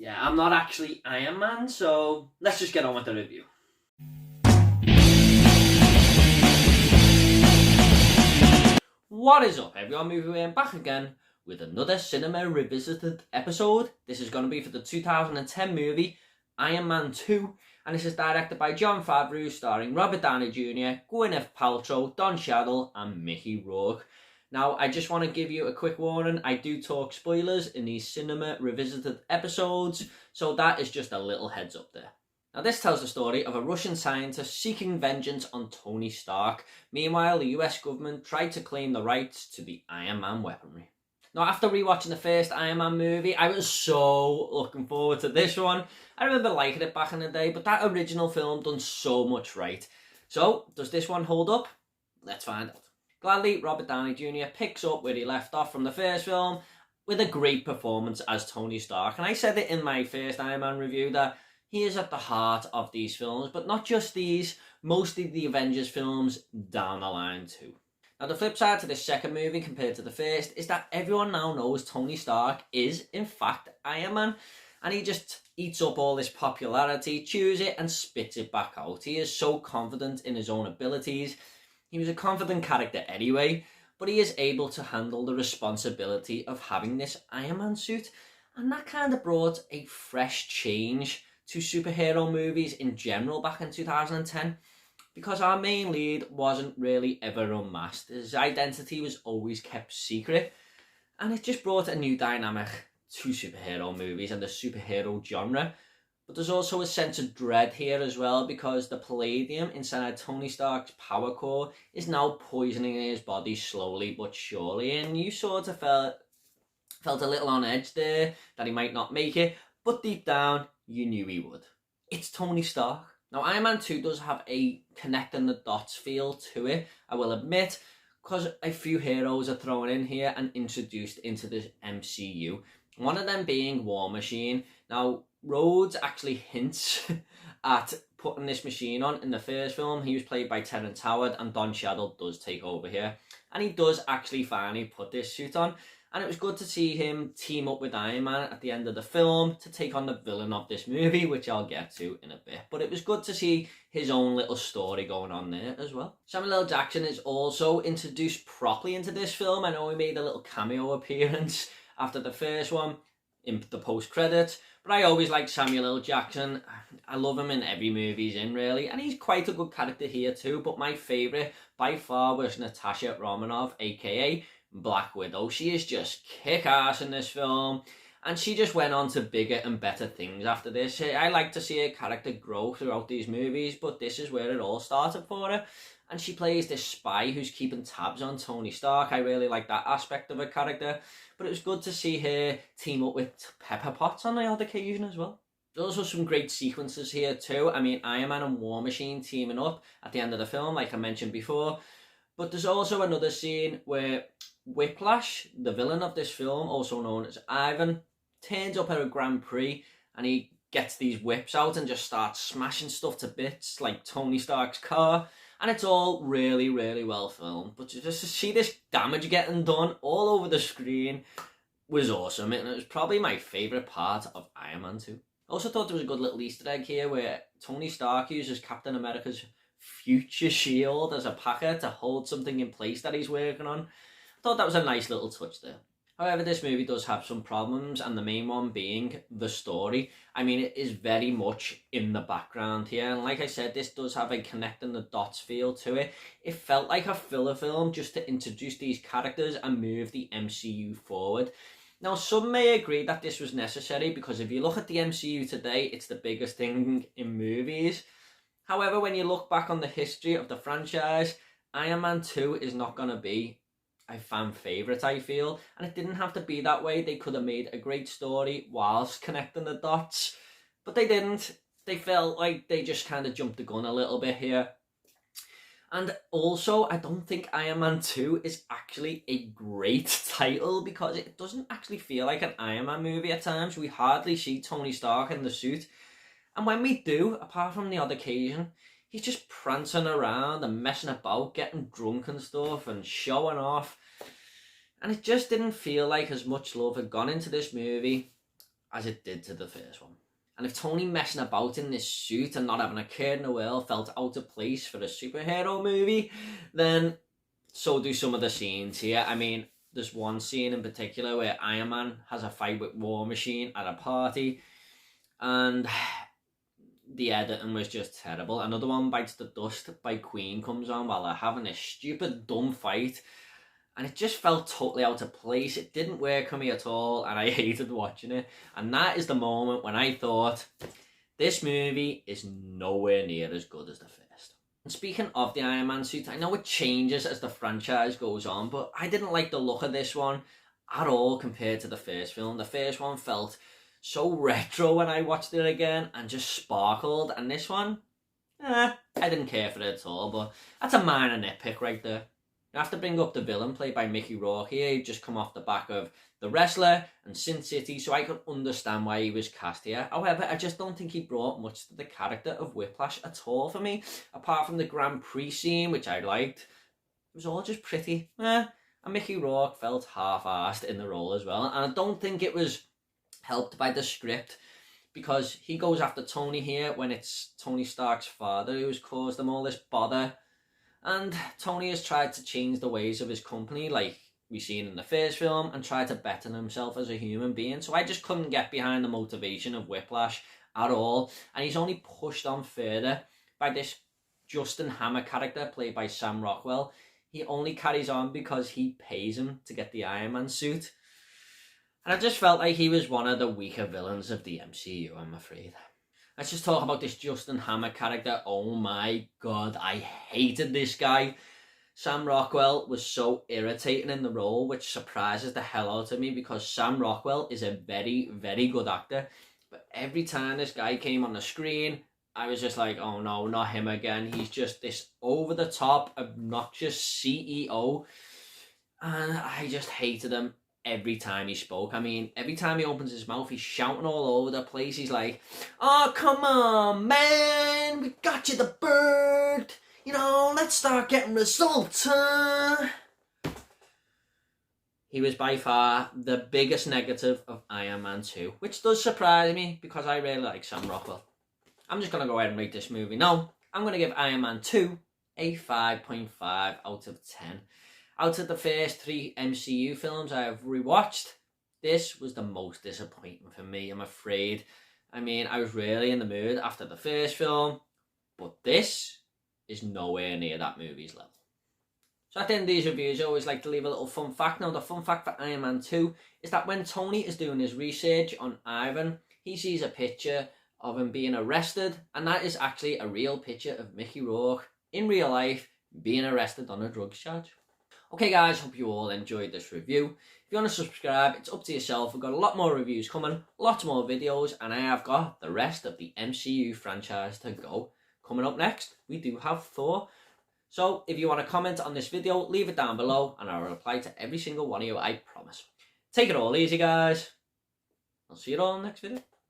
Yeah, I'm not actually Iron Man, so let's just get on with the review. What is up, everyone? Movie Way back again with another Cinema Revisited episode. This is going to be for the 2010 movie Iron Man 2, and this is directed by Jon Favreau, starring Robert Downey Jr, Gwyneth Paltrow, Cheadle and Mickey Rourke. Now, I just want to give you a quick warning. I do talk spoilers in these Cinema Revisited episodes, so that is just a little heads up there. Now, this tells the story of a Russian scientist seeking vengeance on Tony Stark. Meanwhile, the US government tried to claim the rights to the Iron Man weaponry. Now, after rewatching the first Iron Man movie, I was so looking forward to this one. I remember liking it back in the day, but that original film done so much right. So, does this one hold up? Let's find out. Gladly, Robert Downey Jr. picks up where he left off from the first film with a great performance as Tony Stark. And I said it in my first Iron Man review that he is at the heart of these films, but not just these, mostly the Avengers films down the line too. Now, the flip side to this second movie compared to the first is that everyone now knows Tony Stark is in fact Iron Man, and he just eats up all this popularity, chews it and spits it back out. He is so confident in his own abilities. He was a confident character anyway, but he is able to handle the responsibility of having this Iron Man suit, and that kind of brought a fresh change to superhero movies in general back in 2010, because our main lead wasn't really ever unmasked. His identity was always kept secret, and it just brought a new dynamic to superhero movies and the superhero genre. But there's also a sense of dread here as well, because the palladium inside Tony Stark's power core is now poisoning his body slowly but surely, and you sort of felt a little on edge there that he might not make it, but deep down you knew he would. It's Tony Stark. Now, Iron Man 2 does have a connecting the dots feel to it, I will admit, because a few heroes are thrown in here and introduced into the MCU. One of them being War Machine. Now, Rhodes actually hints at putting this machine on in the first film. He was played by Terrence Howard, and Cheadle does take over here. And he does actually finally put this suit on. And it was good to see him team up with Iron Man at the end of the film to take on the villain of this movie, which I'll get to in a bit. But it was good to see his own little story going on there as well. Samuel L. Jackson is also introduced properly into this film. I know he made a little cameo appearance after the first one in the post-credits, but I always like Samuel L. Jackson. I love him in every movie he's in, really, and he's quite a good character here too, but my favourite by far was Natasha Romanov, aka Black Widow. She is just kick-ass in this film, and she just went on to bigger and better things after this. I like to see her character grow throughout these movies, but this is where it all started for her. And she plays this spy who's keeping tabs on Tony Stark. I really like that aspect of her character. But it was good to see her team up with Pepper Potts on the odd occasion as well. There's also some great sequences here too. I mean, Iron Man and War Machine teaming up at the end of the film, like I mentioned before. But there's also another scene where Whiplash, the villain of this film, also known as Ivan, turns up at a Grand Prix, and he gets these whips out and just starts smashing stuff to bits, like Tony Stark's car. And it's all really, really well filmed. But just to see this damage getting done all over the screen was awesome. And it was probably my favourite part of Iron Man 2. I also thought there was a good little Easter egg here where Tony Stark uses Captain America's future shield as a packer to hold something in place that he's working on. I thought that was a nice little touch there. However, this movie does have some problems, and the main one being the story. I mean, it is very much in the background here, and like I said, this does have a connecting the dots feel to it. It felt like a filler film just to introduce these characters and move the MCU forward. Now, some may agree that this was necessary, because if you look at the MCU today, it's the biggest thing in movies. However, when you look back on the history of the franchise, Iron Man 2 is not going to be a fan favourite, I feel, and it didn't have to be that way. They could have made a great story whilst connecting the dots, but they didn't. They felt like they just kind of jumped the gun a little bit here. And also, I don't think Iron Man 2 is actually a great title, because it doesn't actually feel like an Iron Man movie at times. We hardly see Tony Stark in the suit, and when we do, apart from the odd occasion, he's just prancing around and messing about, getting drunk and stuff and showing off. And it just didn't feel like as much love had gone into this movie as it did to the first one. And if Tony messing about in this suit and not having a care in the world felt out of place for a superhero movie, then so do some of the scenes here. I mean, there's one scene in particular where Iron Man has a fight with War Machine at a party, and the editing was just terrible. Another one, Bites the Dust by Queen, comes on while they're having this stupid, dumb fight, and it just felt totally out of place. It didn't work for me at all, and I hated watching it. And that is the moment when I thought, this movie is nowhere near as good as the first. And speaking of the Iron Man suit, I know it changes as the franchise goes on, but I didn't like the look of this one at all compared to the first film. The first one felt so retro when I watched it again and just sparkled, and this one, I didn't care for it at all, but that's a minor nitpick right there. You have to bring up the villain played by Mickey Rourke here. He'd just come off the back of The Wrestler and Sin City, so I could understand why he was cast here. However, I just don't think he brought much to the character of Whiplash at all for me, apart from the Grand Prix scene, which I liked. It was all just pretty. And Mickey Rourke felt half-arsed in the role as well, and I don't think it was helped by the script, because he goes after Tony here when it's Tony Stark's father who's caused them all this bother. And Tony has tried to change the ways of his company, like we've seen in the first film, and tried to better himself as a human being. So I just couldn't get behind the motivation of Whiplash at all. And he's only pushed on further by this Justin Hammer character played by Sam Rockwell. He only carries on because he pays him to get the Iron Man suit. And I just felt like he was one of the weaker villains of the MCU, I'm afraid. Let's just talk about this Justin Hammer character. Oh my god, I hated this guy. Sam Rockwell was so irritating in the role, which surprises the hell out of me, because Sam Rockwell is a very, very good actor. But every time this guy came on the screen, I was just like, oh no, not him again. He's just this over-the-top, obnoxious CEO. And I just hated him every time he spoke. I mean, every time he opens his mouth, he's shouting all over the place. He's like, oh, come on, man, we got you the bird. You know, let's start getting results, huh? He was by far the biggest negative of Iron Man 2, which does surprise me because I really like Sam Rockwell. I'm just going to go ahead and rate this movie now. I'm going to give Iron Man 2 a 5.5 out of 10. Out of the first 3 MCU films I have rewatched, this was the most disappointing for me, I'm afraid. I mean, I was really in the mood after the first film, but this is nowhere near that movie's level. So at the end of these reviews, I always like to leave a little fun fact. Now, the fun fact for Iron Man 2 is that when Tony is doing his research on Ivan, he sees a picture of him being arrested, and that is actually a real picture of Mickey Rourke in real life being arrested on a drugs charge. Okay guys, hope you all enjoyed this review. If you want to subscribe, it's up to yourself. We've got a lot more reviews coming, lots more videos, and I have got the rest of the MCU franchise to go. Coming up next, we do have Thor. So if you want to comment on this video, leave it down below and I'll reply to every single one of you, I promise. Take it all easy guys. I'll see you all in the next video.